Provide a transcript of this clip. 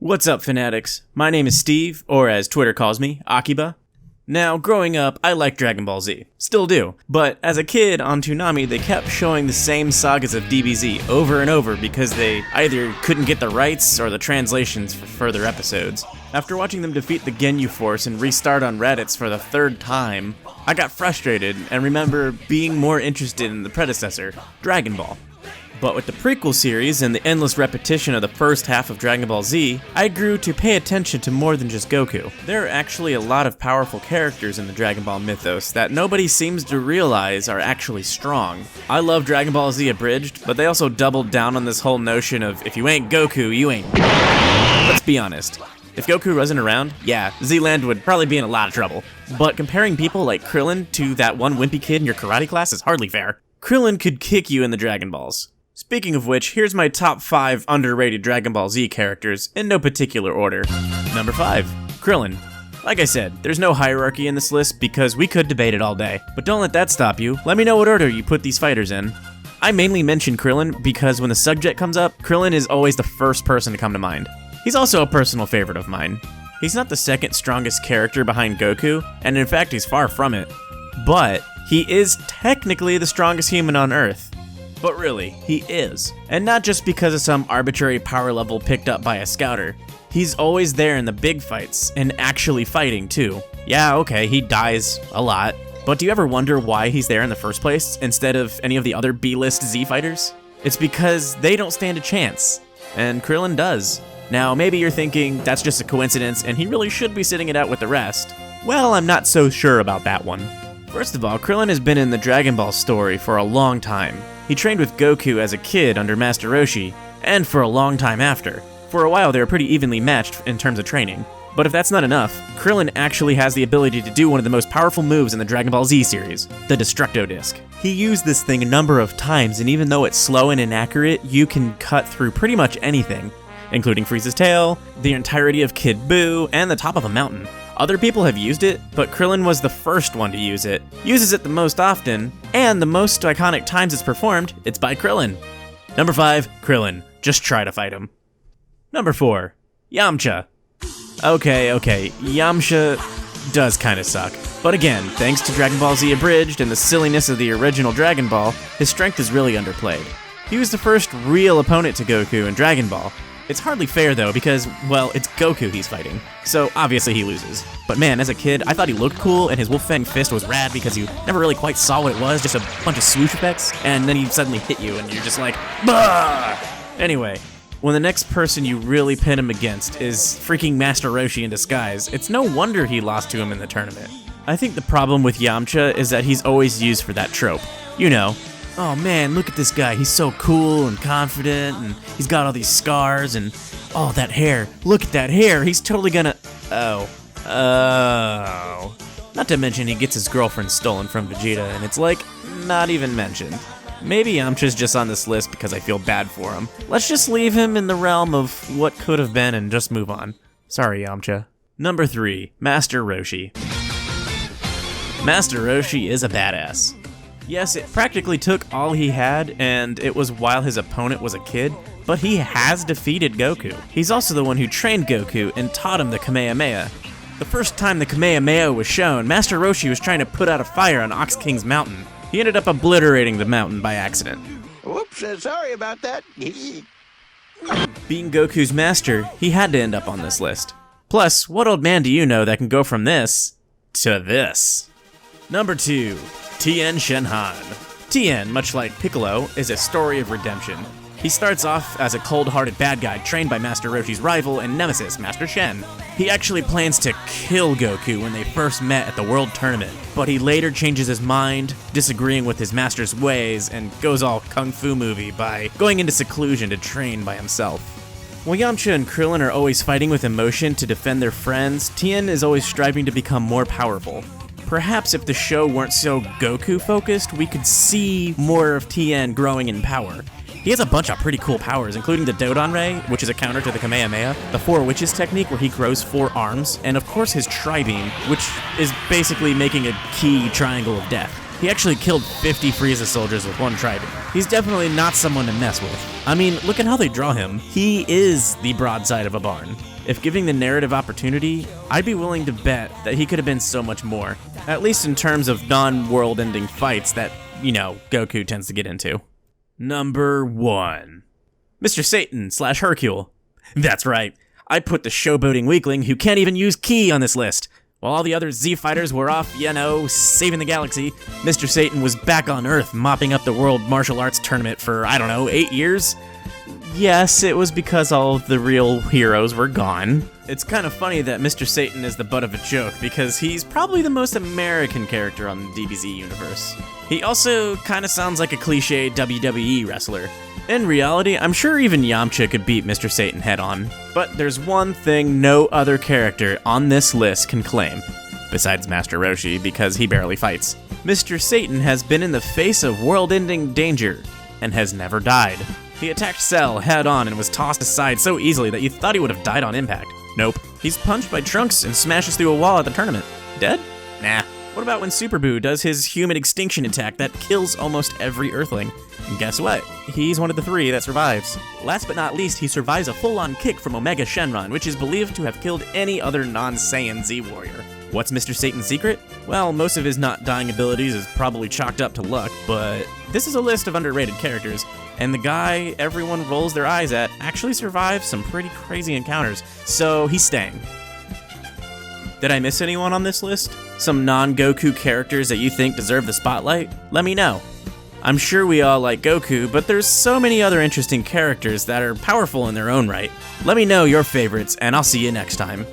What's up, fanatics? My name is Steve, or as Twitter calls me, Akiba. Now, growing up, I liked Dragon Ball Z. Still do. But as a kid on Toonami, they kept showing the same sagas of DBZ over and over because they either couldn't get the rights or the translations for further episodes. After watching them defeat the Ginyu Force and restart on Reddits for the third time, I got frustrated and remember being more interested in the predecessor, Dragon Ball. But with the prequel series and the endless repetition of the first half of Dragon Ball Z, I grew to pay attention to more than just Goku. There are actually a lot of powerful characters in the Dragon Ball mythos that nobody seems to realize are actually strong. I love Dragon Ball Z Abridged, but they also doubled down on this whole notion of if you ain't Goku, you ain't. Let's be honest. If Goku wasn't around, yeah, Z-Land would probably be in a lot of trouble. But comparing people like Krillin to that one wimpy kid in your karate class is hardly fair. Krillin could kick you in the Dragon Balls. Speaking of which, here's my top 5 underrated Dragon Ball Z characters in no particular order. Number 5, Krillin. Like I said, there's no hierarchy in this list because we could debate it all day. But don't let that stop you. Let me know what order you put these fighters in. I mainly mention Krillin because when the subject comes up, Krillin is always the first person to come to mind. He's also a personal favorite of mine. He's not the second strongest character behind Goku, and in fact he's far from it. But he is technically the strongest human on Earth. But really, he is. And not just because of some arbitrary power level picked up by a scouter. He's always there in the big fights, and actually fighting too. Yeah, okay, he dies a lot. But do you ever wonder why he's there in the first place, instead of any of the other B-list Z fighters? It's because they don't stand a chance. And Krillin does. Now, maybe you're thinking that's just a coincidence, and he really should be sitting it out with the rest. Well, I'm not so sure about that one. First of all, Krillin has been in the Dragon Ball story for a long time. He trained with Goku as a kid under Master Roshi, and for a long time after. For a while, they were pretty evenly matched in terms of training. But if that's not enough, Krillin actually has the ability to do one of the most powerful moves in the Dragon Ball Z series, the Destructo Disc. He used this thing a number of times, and even though it's slow and inaccurate, you can cut through pretty much anything, including Frieza's tail, the entirety of Kid Buu, and the top of a mountain. Other people have used it, but Krillin was the first one to use it, uses it the most often, and the most iconic times it's performed, it's by Krillin. Number 5, Krillin. Just try to fight him. Number 4, Yamcha. Okay, Yamcha does kinda suck. But again, thanks to Dragon Ball Z Abridged and the silliness of the original Dragon Ball, his strength is really underplayed. He was the first real opponent to Goku in Dragon Ball. It's hardly fair though because, well, it's Goku he's fighting, so obviously he loses. But man, as a kid, I thought he looked cool and his Wolf Fang fist was rad because you never really quite saw what it was, just a bunch of swoosh effects, and then he suddenly hit you and you're just like, bah! Anyway, when the next person you really pin him against is freaking Master Roshi in disguise, it's no wonder he lost to him in the tournament. I think the problem with Yamcha is that he's always used for that trope. You know, oh man, look at this guy, he's so cool and confident, and he's got all these scars, and oh, that hair, look at that hair, he's totally gonna, oh. Not to mention he gets his girlfriend stolen from Vegeta, and it's like, not even mentioned. Maybe Yamcha's just on this list because I feel bad for him. Let's just leave him in the realm of what could have been and just move on. Sorry, Yamcha. Number 3, Master Roshi. Master Roshi is a badass. Yes, it practically took all he had, and it was while his opponent was a kid, but he has defeated Goku. He's also the one who trained Goku and taught him the Kamehameha. The first time the Kamehameha was shown, Master Roshi was trying to put out a fire on Ox King's mountain. He ended up obliterating the mountain by accident. Whoops, sorry about that. Being Goku's master, he had to end up on this list. Plus, what old man do you know that can go from this to this? Number 2. Tianshan. Tien, much like Piccolo, is a story of redemption. He starts off as a cold-hearted bad guy trained by Master Roshi's rival and nemesis, Master Shen. He actually plans to kill Goku when they first met at the World Tournament, but he later changes his mind, disagreeing with his master's ways, and goes all kung fu movie by going into seclusion to train by himself. While Yamcha and Krillin are always fighting with emotion to defend their friends, Tien is always striving to become more powerful. Perhaps if the show weren't so Goku-focused, we could see more of Tien growing in power. He has a bunch of pretty cool powers, including the Dodon Ray, which is a counter to the Kamehameha, the Four Witches technique where he grows 4 arms, and of course his Tri-Beam, which is basically making a key triangle of death. He actually killed 50 Frieza soldiers with one trident. He's definitely not someone to mess with. I mean, look at how they draw him. He is the broadside of a barn. If giving the narrative opportunity, I'd be willing to bet that he could have been so much more. At least in terms of non-world ending fights that, Goku tends to get into. Number 1. Mr. Satan / Hercule. That's right. I put the showboating weakling who can't even use ki on this list. While all the other Z fighters were off, saving the galaxy, Mr. Satan was back on Earth mopping up the World Martial Arts Tournament for, 8 years? Yes, it was because all of the real heroes were gone. It's kind of funny that Mr. Satan is the butt of a joke because he's probably the most American character on the DBZ universe. He also kind of sounds like a cliche WWE wrestler. In reality, I'm sure even Yamcha could beat Mr. Satan head-on. But there's one thing no other character on this list can claim, besides Master Roshi, because he barely fights. Mr. Satan has been in the face of world-ending danger, and has never died. He attacked Cell head-on and was tossed aside so easily that you thought he would have died on impact. Nope. He's punched by Trunks and smashes through a wall at the tournament. Dead? Nah. What about when Super Buu does his human extinction attack that kills almost every Earthling? And guess what? He's one of the 3 that survives. Last but not least, he survives a full-on kick from Omega Shenron, which is believed to have killed any other non-Saiyan Z warrior. What's Mr. Satan's secret? Well, most of his not dying abilities is probably chalked up to luck, but this is a list of underrated characters, and the guy everyone rolls their eyes at actually survives some pretty crazy encounters, so he's staying. Did I miss anyone on this list? Some non-Goku characters that you think deserve the spotlight? Let me know. I'm sure we all like Goku, but there's so many other interesting characters that are powerful in their own right. Let me know your favorites, and I'll see you next time.